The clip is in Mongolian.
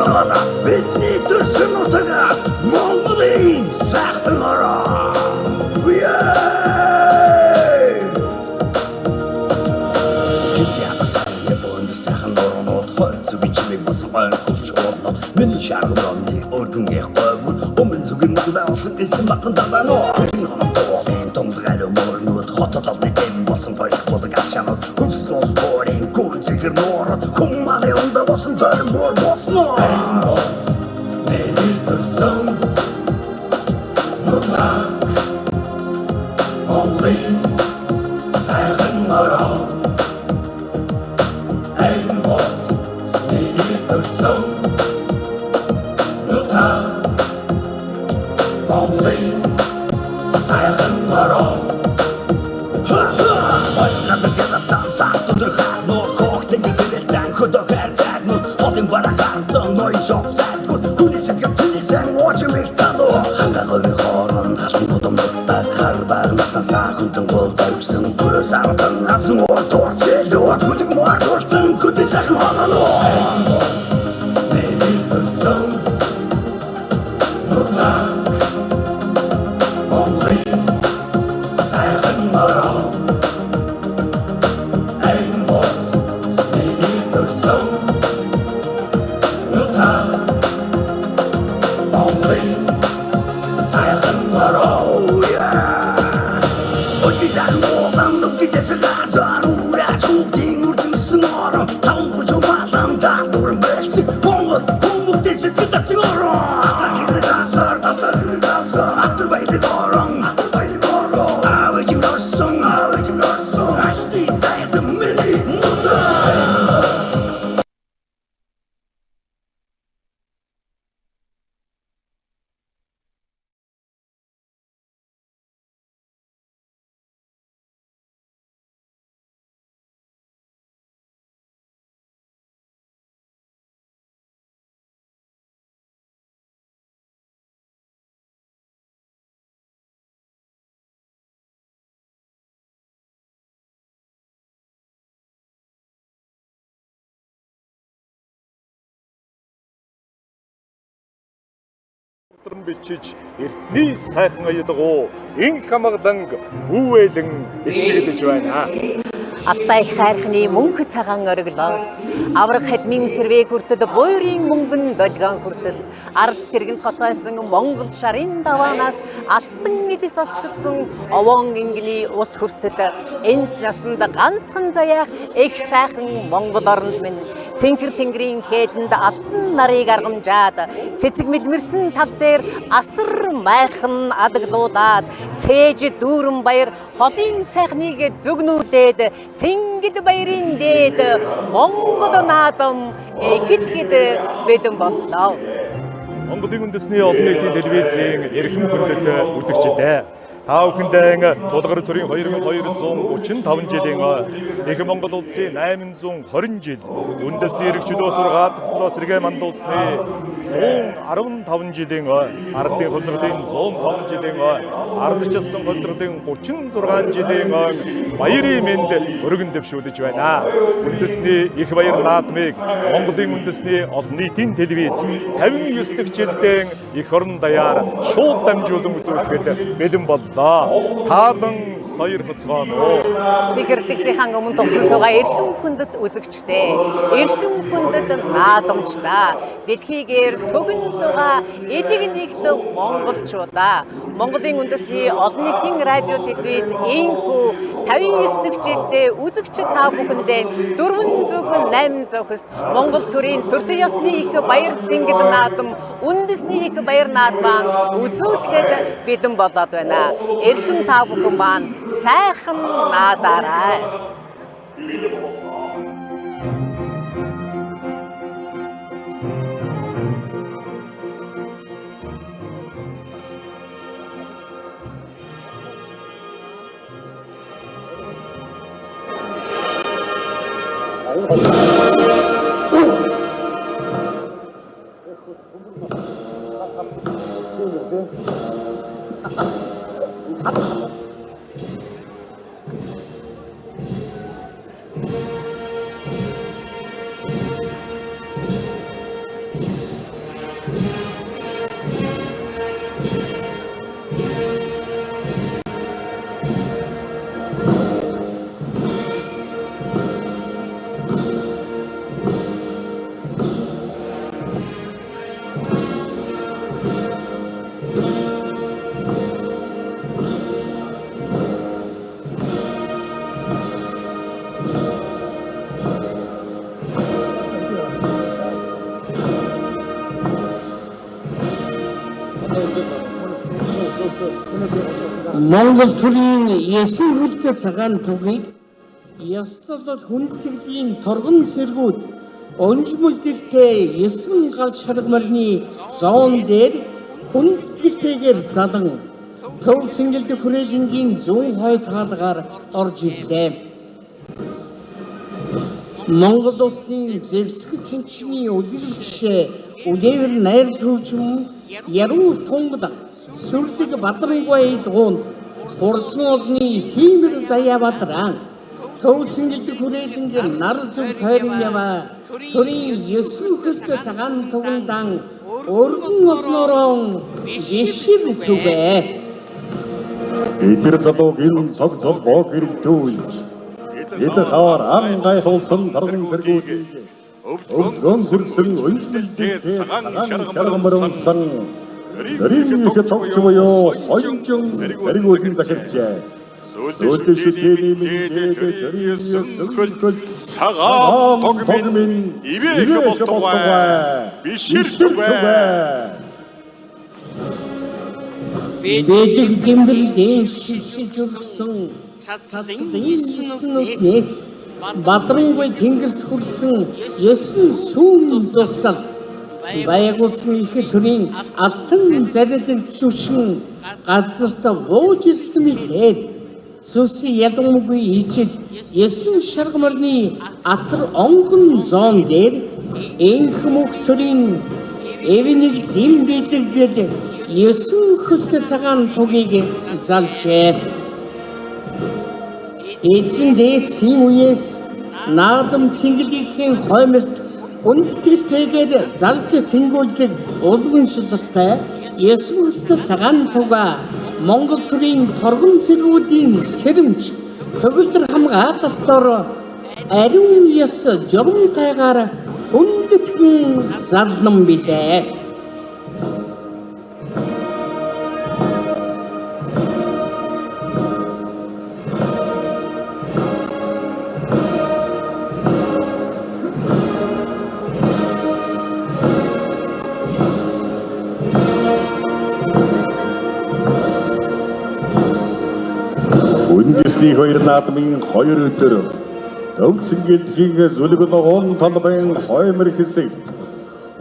Ала бидний төрсөн утга Монголын сайхан ороо. Миний шаргамны өргөнгийн говь өмнө зүгийн модалсан эсэм бахан даваа. Энэ томдгай мөрнөд хотод алны дэм босон барих бодог ашанод хүсдос борин гүн зэгэр нород хумманы онда босон дөрм бор босно. Миний төрсөн нутаг Монголын сайхан ороо. Миний төрсөн Mongolia, сайхан ороо. Батгад гэдэг цааш тодорхой нор хогтын гэдэг зан хөдөгөр загнууд хотын барахаар ной шоусад гүний сэтгэл тэнэсэн очимиг тано хангагийн хооронд хатан томдоо харбар насаа хүндэн гол тавьсан бүрээс артан авсан ордор цэлдөө хүдэг маар дурсан хүдэг сайхан ханаа. Миний төрсөн нутаг бичиж эртний сайхан аялгуу ин хамгаалан үүвэлэн эгшигдэж байна. Алтай хайрхны мөнх цагаан ориглоос авраг хадмын сэрвээ хүртэд буйрын мөнгөн долгион хүртэл ард тэргэнд хотойсон Монгол шарын даваанаас алтан эдэс олцгдсон овон ингэний ус хүртэл энс насанд ганцхан заяах их сайхан Монгол оронд минь цэнхэр тэнгэрийн хээдэнд алтан нарыг аргамжаад цэцэг мэлмэрсэн тал дээр асар майхан адаглуудаад цээж дүүрэн баяр холын сайхныг зүгнүүдээд цэнгэл баярын дээд Монгол наадам ихэд бэдэн боллоо. Монголын үндэсний олон нийтийн телевизийн эрхэм хүндэт үзэгчдээ та бүхэндээ тулгар төрийн 2235 жилийн их Монгол улсын 820 жил үндэсний эрх чөлөө сургаалт хотоос сэргээ мандуулсны 115 жилийн ардын хувьсгалын 105 жилийн ардчилсан хувьсгалын 36 жилийн баярын мэнд өргөн дэвшүүлж байна. Үндэсний их баяр наадмыг Монголын үндэсний олон нийтийн телевиз 59 дахь жилдээ их орон даяар шууд дамжуулан үзүүлэхэд бэлэн боллоо. Таалан саяр хөцгөнөө. Зэгэрдэгцийн өмнө тулсан суугаа эрхэм хүндэт үзэгчтэй. Эрхэм хүндэт наадамчдаа. Дэлхийгээр төгөн суугаа эдэг нэгт монголчуудаа. Монголын үндэсний олон нийтийн радио телевиз энхүү 59 дахь жилдээ үзэгчид та бүхэндээ 408 Монгол төрийн төртөө ёсны их баяр цэнгэл наадам үндэсний их баяр наадмаа үзүүлэхэд бэлэн болоод байна. Эрхэм та бүхэн маань сайхан наадаарай. Монгол төрийн ясын хөлтэй цагаан тугийг ёслол хүндэтгэлийн торгон сэргүүд онжмөлдөлтэй ясын гал шаргамарны зоон дээр хүндэтгэлтэйгээр залан төв цэнгэлдэх хүрээлэнгийн 102 хаалгаар орж ирлээ. Монгол улсын зэвсэг чүнчний үлгэрчээ үлээр найр төвчм яруу тунгад сүрлэг Бадрамгүй илгуунд Урсан олны хиймэр заяа Бадран төв цэнгэлдэх хүрээлэнгийн нар зүг тойрон яваа төрийн 9 хөлтэй цагаан тугандан өргөн олноорон бишир түгэ. Эдгээр залууг энэ цог боо гэрэлтүүлж эд хавар ан гайхуулсан торгон сэргүүдийг өвдгөн сүрсэн өнжлөлтэй цагаан шаргамарсан төрийн их цогч буюу хонжин сэргүүдийн захирчээ. Сүүлдээ шүтээний мэдээд төрийн хөл цагаан тогмын ивэг болтугай бишир түгэ. Бэдэг дэмбэрлэн шишиж өргсөн цацлын нүснээс Бадрамгүй тэнгэрт хүрсэн 9 сүүн тусал баягуулсан их төрийн алтан зарилэн түшин газарт бууж ирсэн мэт сүси ялгамгүй ижил 9 шаргамарны атар онгон зоон дээр энх мөх төрийн эвнийг дэм бэлэгдэл 9 хөлтэй цагаан тугийг залжээ. Эзэн дээдсийн үеэс наадам цэнгэлгийн хойморт хүндэтгэлтэйгээр залж цэнгүүлдэг уламжлалтай 9 хөлтэй цагаан туга Монгол төрийн торгон цэргүүдийн сэрэмж төгөлдөр хамгаалалтаар ариун яс журамтайгаар хүндэтгэн залнам билээ. Үндэсний хоёр наадмын 2 өдөр Өвцөнгөлдхийн зүлэг ногоон талбайн хоймор хэсэг